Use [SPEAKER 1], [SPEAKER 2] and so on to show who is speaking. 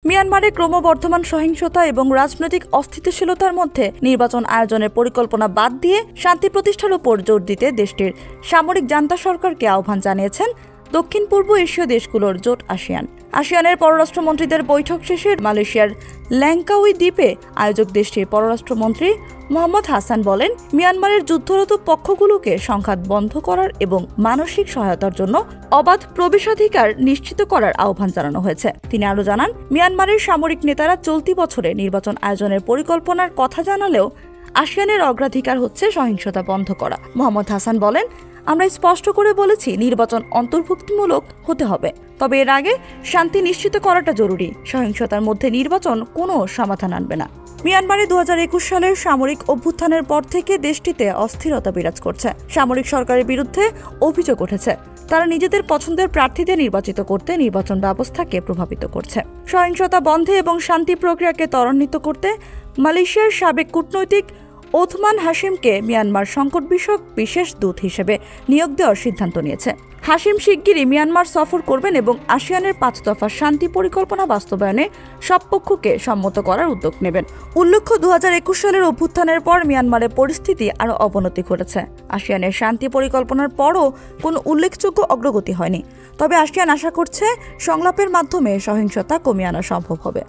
[SPEAKER 1] মিয়ানমারে ক্রমবর্ধমান সহিংসতা এবং রাজনৈতিক অস্থিতিশীলতার মধ্যে নির্বাচন আয়োজনের পরিকল্পনা বাদ দিয়ে শান্তি প্রতিষ্ঠার উপর জোর দিতে দেশটির সামরিক জান্তা সরকারকে আহ্বান জানিয়েছেন দক্ষিণ পূর্ব এশীয় দেশগুলোর জোট আসিয়ান। আসিয়ানের পররাষ্ট্রমন্ত্রীদের বৈঠক শেষে মালয়েশিয়ার ল্যাংকাউই দ্বীপে আয়োজক দেশটির পররাষ্ট্রমন্ত্রী মোহাম্মদ হাসান বলেন, মিয়ানমারের যুদ্ধরত পক্ষগুলোকে সংঘাত বন্ধ করার এবং মানসিক সহায়তার জন্য অবাধ প্রবেশাধিকার নিশ্চিত করার আহ্বান জানানো হয়েছে। তিনি আরও জানান, মিয়ানমারের সামরিক নেতারা চলতি বছরে নির্বাচন আয়োজনের পরিকল্পনার কথা জানালেও আসিয়ানের অগ্রাধিকার হচ্ছে সহিংসতা বন্ধ করা। মোহাম্মদ হাসান বলেন, আমরা স্পষ্ট করে বলেছি নির্বাচন অন্তর্ভুক্তিমূলক হতে হবে, তবে এর আগে শান্তি নিশ্চিত করাটা জরুরি। সহিংসতার মধ্যে নির্বাচন কোনো সমাধান আনবে না। মিয়ানমারে 2021 সালের সামরিক অভ্যুত্থানের পর থেকে দেশটিতে অস্থিরতা বিরাজ করছে। সামরিক সরকারের বিরুদ্ধে অভিযোগ উঠেছে তারা নিজেদের পছন্দের প্রার্থীদের নির্বাচিত করতে নির্বাচন ব্যবস্থাকে প্রভাবিত করছে। সহিংসতা বন্ধে এবং শান্তি প্রক্রিয়াকে ত্বরান্বিত করতে মালয়েশিয়ার সাবেক কূটনৈতিক ওথমান হাশিমকে মিয়ানমার সংকট বিষয়ক বিশেষ দূত হিসেবে নিয়োগ দেওয়ার সিদ্ধান্ত নিয়েছে। হাশিম শিগগিরই মিয়ানমার সফর করবেন এবং আসিয়ানের 5 দফা শান্তি পরিকল্পনা বাস্তবায়নে সব পক্ষকে সম্মত করার উদ্যোগ নেবেন। উল্লেখ্য, 2021 সালের অভ্যুত্থানের পর মিয়ানমারের পরিস্থিতি আরও অবনতি ঘটেছে। আসিয়ানের শান্তি পরিকল্পনার পরও কোনো উল্লেখযোগ্য অগ্রগতি হয়নি, তবে আসিয়ান আশা করছে সংলাপের মাধ্যমে সহিংসতা কমিয়ে আনা সম্ভব হবে।